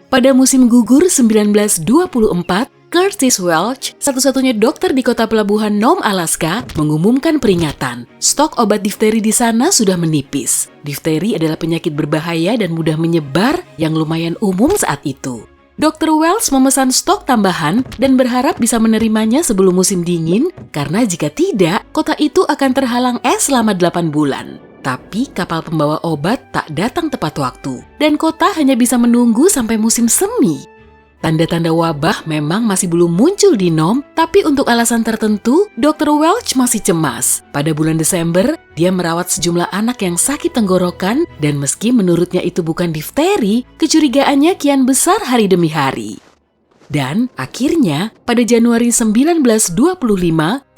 Pada musim gugur 1924, Curtis Welch, satu-satunya dokter di kota pelabuhan Nome, Alaska, mengumumkan peringatan. Stok obat difteri di sana sudah menipis. Difteri adalah penyakit berbahaya dan mudah menyebar yang lumayan umum saat itu. Dr. Welch memesan stok tambahan dan berharap bisa menerimanya sebelum musim dingin, karena jika tidak, kota itu akan terhalang es selama 8 bulan. Tapi kapal pembawa obat tak datang tepat waktu, dan kota hanya bisa menunggu sampai musim semi. Tanda-tanda wabah memang masih belum muncul di Nome, tapi untuk alasan tertentu, Dr. Welch masih cemas. Pada bulan Desember, dia merawat sejumlah anak yang sakit tenggorokan, dan meski menurutnya itu bukan difteri, kecurigaannya kian besar hari demi hari. Dan akhirnya, pada Januari 1925,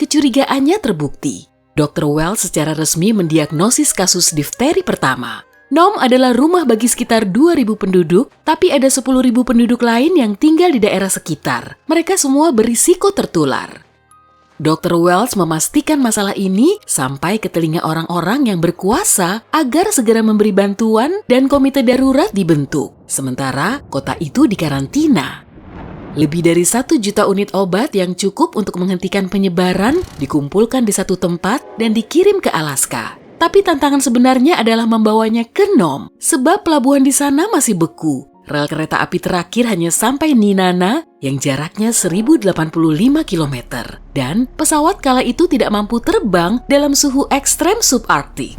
kecurigaannya terbukti. Dr. Welch secara resmi mendiagnosis kasus difteri pertama. Nome adalah rumah bagi sekitar 2.000 penduduk, tapi ada 10.000 penduduk lain yang tinggal di daerah sekitar. Mereka semua berisiko tertular. Dr. Welch memastikan masalah ini sampai ke telinga orang-orang yang berkuasa agar segera memberi bantuan dan komite darurat dibentuk. Sementara kota itu dikarantina. Lebih dari 1 juta unit obat yang cukup untuk menghentikan penyebaran dikumpulkan di satu tempat dan dikirim ke Alaska. Tapi tantangan sebenarnya adalah membawanya ke Nome, sebab pelabuhan di sana masih beku. Rel kereta api terakhir hanya sampai Nenana yang jaraknya 1085 km. Dan pesawat kala itu tidak mampu terbang dalam suhu ekstrem subarktik.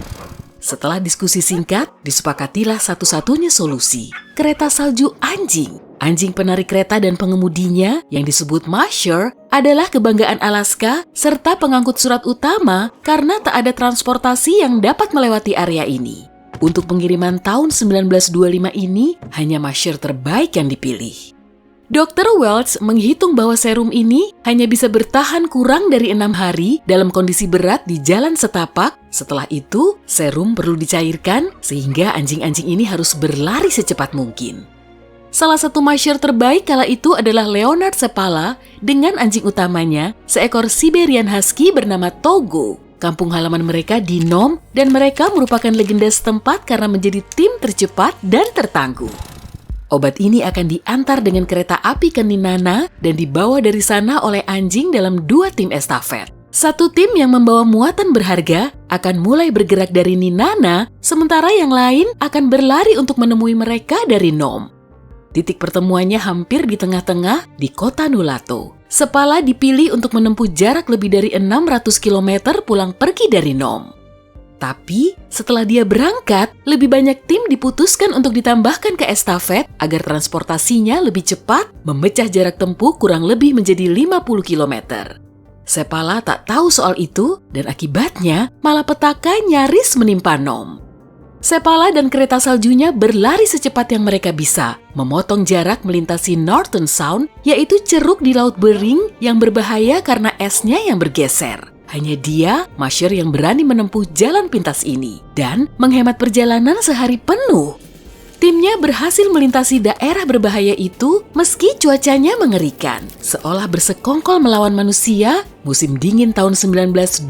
Setelah diskusi singkat, disepakatilah satu-satunya solusi, kereta salju anjing. Anjing penarik kereta dan pengemudinya yang disebut Masher adalah kebanggaan Alaska serta pengangkut surat utama karena tak ada transportasi yang dapat melewati area ini. Untuk pengiriman tahun 1925 ini, hanya Masher terbaik yang dipilih. Dr. Welch menghitung bahwa serum ini hanya bisa bertahan kurang dari 6 hari dalam kondisi berat di jalan setapak. Setelah itu, serum perlu dicairkan sehingga anjing-anjing ini harus berlari secepat mungkin. Salah satu Masher terbaik kala itu adalah Leonard Seppala dengan anjing utamanya, seekor Siberian Husky bernama Togo. Kampung halaman mereka di Nome dan mereka merupakan legenda setempat karena menjadi tim tercepat dan tertangguh. Obat ini akan diantar dengan kereta api ke Nenana dan dibawa dari sana oleh anjing dalam 2 tim estafet. Satu tim yang membawa muatan berharga akan mulai bergerak dari Nenana, sementara yang lain akan berlari untuk menemui mereka dari Nome. Titik pertemuannya hampir di tengah-tengah di kota Nulato. Seppala dipilih untuk menempuh jarak lebih dari 600 km pulang pergi dari Nome. Tapi setelah dia berangkat, lebih banyak tim diputuskan untuk ditambahkan ke estafet agar transportasinya lebih cepat, memecah jarak tempuh kurang lebih menjadi 50 km. Seppala tak tahu soal itu dan akibatnya malapetaka nyaris menimpa Nome. Seppala dan kereta saljunya berlari secepat yang mereka bisa, memotong jarak melintasi Norton Sound, yaitu ceruk di Laut Bering yang berbahaya karena esnya yang bergeser. Hanya dia, Masher, yang berani menempuh jalan pintas ini dan menghemat perjalanan sehari penuh. Timnya berhasil melintasi daerah berbahaya itu meski cuacanya mengerikan. Seolah bersekongkol melawan manusia, musim dingin tahun 1925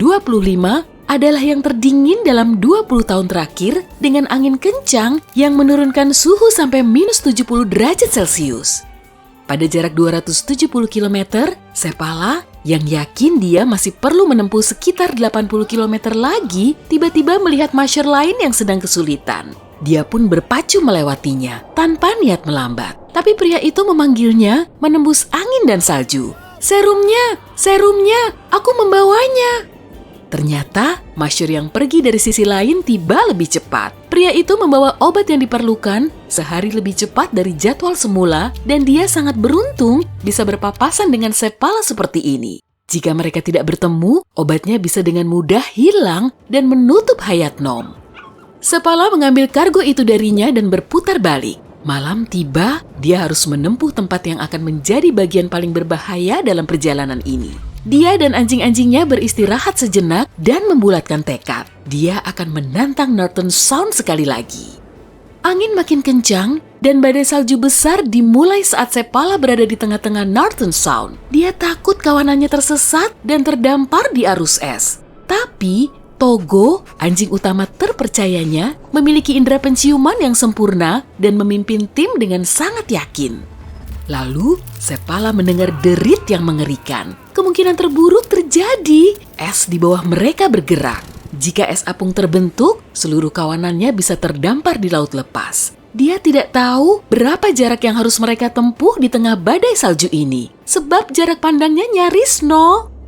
adalah yang terdingin dalam 20 tahun terakhir dengan angin kencang yang menurunkan suhu sampai minus 70 derajat Celcius. Pada jarak 270 km, Seppala yang yakin dia masih perlu menempuh sekitar 80 km lagi, tiba-tiba melihat Masher lain yang sedang kesulitan. Dia pun berpacu melewatinya tanpa niat melambat. Tapi pria itu memanggilnya menembus angin dan salju. Serumnya, aku membawanya. Ternyata, Masher yang pergi dari sisi lain tiba lebih cepat. Pria itu membawa obat yang diperlukan sehari lebih cepat dari jadwal semula dan dia sangat beruntung bisa berpapasan dengan Seppala seperti ini. Jika mereka tidak bertemu, obatnya bisa dengan mudah hilang dan menutup hayat Nome. Seppala mengambil kargo itu darinya dan berputar balik. Malam tiba, dia harus menempuh tempat yang akan menjadi bagian paling berbahaya dalam perjalanan ini. Dia dan anjing-anjingnya beristirahat sejenak dan membulatkan tekad. Dia akan menantang Norton Sound sekali lagi. Angin makin kencang dan badai salju besar dimulai saat Seppala berada di tengah-tengah Norton Sound. Dia takut kawanannya tersesat dan terdampar di arus es. Tapi Togo, anjing utama terpercayanya, memiliki indera penciuman yang sempurna dan memimpin tim dengan sangat yakin. Lalu, Sepala mendengar derit yang mengerikan. Kemungkinan terburuk terjadi. Es di bawah mereka bergerak. Jika es apung terbentuk, seluruh kawanannya bisa terdampar di laut lepas. Dia tidak tahu berapa jarak yang harus mereka tempuh di tengah badai salju ini, sebab jarak pandangnya nyaris nol.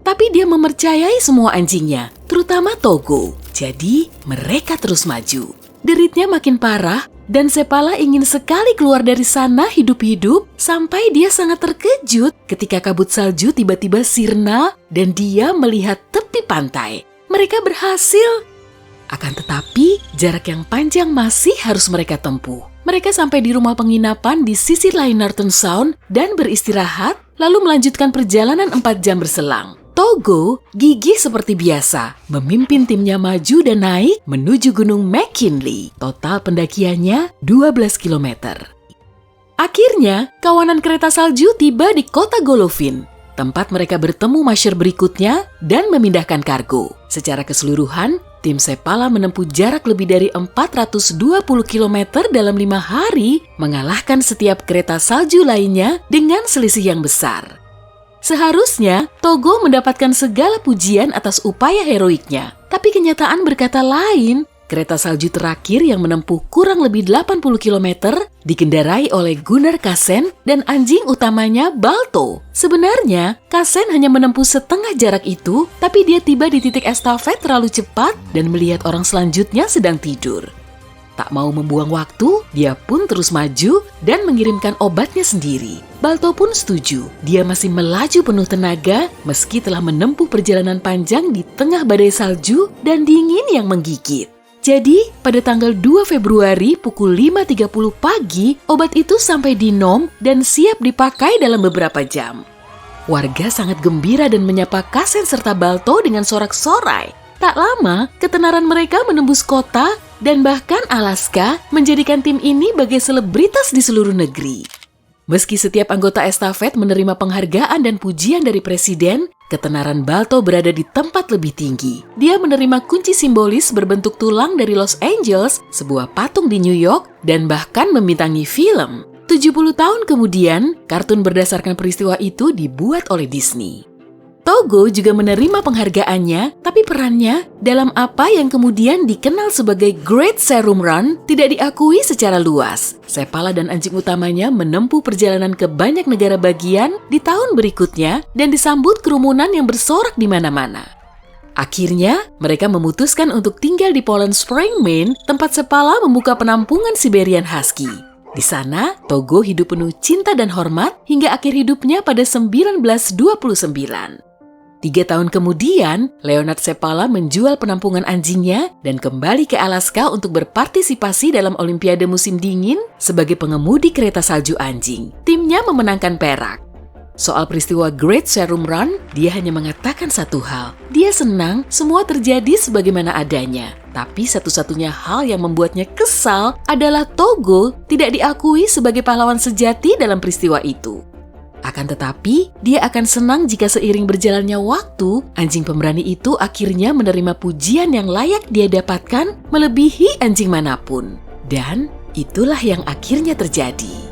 Tapi dia mempercayai semua anjingnya, terutama Togo. Jadi, mereka terus maju. Deritnya makin parah, dan Sepala ingin sekali keluar dari sana hidup-hidup sampai dia sangat terkejut ketika kabut salju tiba-tiba sirna dan dia melihat tepi pantai. Mereka berhasil. Akan tetapi, jarak yang panjang masih harus mereka tempuh. Mereka sampai di rumah penginapan di sisi lain Norton Sound dan beristirahat, lalu melanjutkan perjalanan 4 jam berselang. Togo gigih seperti biasa, memimpin timnya maju dan naik menuju Gunung McKinley. Total pendakiannya 12 km. Akhirnya, kawanan kereta salju tiba di kota Golovin, tempat mereka bertemu masyhur berikutnya dan memindahkan kargo. Secara keseluruhan, tim Sepala menempuh jarak lebih dari 420 km dalam 5 hari, mengalahkan setiap kereta salju lainnya dengan selisih yang besar. Seharusnya, Togo mendapatkan segala pujian atas upaya heroiknya. Tapi kenyataan berkata lain. Kereta salju terakhir yang menempuh kurang lebih 80 km dikendarai oleh Gunnar Kasen dan anjing utamanya Balto. Sebenarnya, Kasen hanya menempuh setengah jarak itu, tapi dia tiba di titik estafet terlalu cepat dan melihat orang selanjutnya sedang tidur. Tak mau membuang waktu, dia pun terus maju dan mengirimkan obatnya sendiri. Balto pun setuju. Dia masih melaju penuh tenaga meski telah menempuh perjalanan panjang di tengah badai salju dan dingin yang menggigit. Jadi, pada tanggal 2 Februari pukul 5.30 pagi, obat itu sampai di Nome dan siap dipakai dalam beberapa jam. Warga sangat gembira dan menyapa Kasen serta Balto dengan sorak-sorai. Tak lama, ketenaran mereka menembus kota dan bahkan Alaska menjadikan tim ini bagai selebritas di seluruh negeri. Meski setiap anggota estafet menerima penghargaan dan pujian dari presiden, ketenaran Balto berada di tempat lebih tinggi. Dia menerima kunci simbolis berbentuk tulang dari Los Angeles, sebuah patung di New York, dan bahkan membintangi film. 70 tahun kemudian, kartun berdasarkan peristiwa itu dibuat oleh Disney. Togo juga menerima penghargaannya, tapi perannya dalam apa yang kemudian dikenal sebagai Great Serum Run tidak diakui secara luas. Sepala dan anjing utamanya menempuh perjalanan ke banyak negara bagian di tahun berikutnya dan disambut kerumunan yang bersorak di mana-mana. Akhirnya, mereka memutuskan untuk tinggal di Poland Spring, Maine, tempat Sepala membuka penampungan Siberian Husky. Di sana, Togo hidup penuh cinta dan hormat hingga akhir hidupnya pada 1929. 3 tahun kemudian, Leonard Sepala menjual penampungan anjingnya dan kembali ke Alaska untuk berpartisipasi dalam Olimpiade musim dingin sebagai pengemudi kereta salju anjing. Timnya memenangkan perak. Soal peristiwa Great Serum Run, dia hanya mengatakan satu hal. Dia senang semua terjadi sebagaimana adanya. Tapi satu-satunya hal yang membuatnya kesal adalah Togo tidak diakui sebagai pahlawan sejati dalam peristiwa itu. Akan tetapi, dia akan senang jika seiring berjalannya waktu, anjing pemberani itu akhirnya menerima pujian yang layak dia dapatkan melebihi anjing manapun. Dan itulah yang akhirnya terjadi.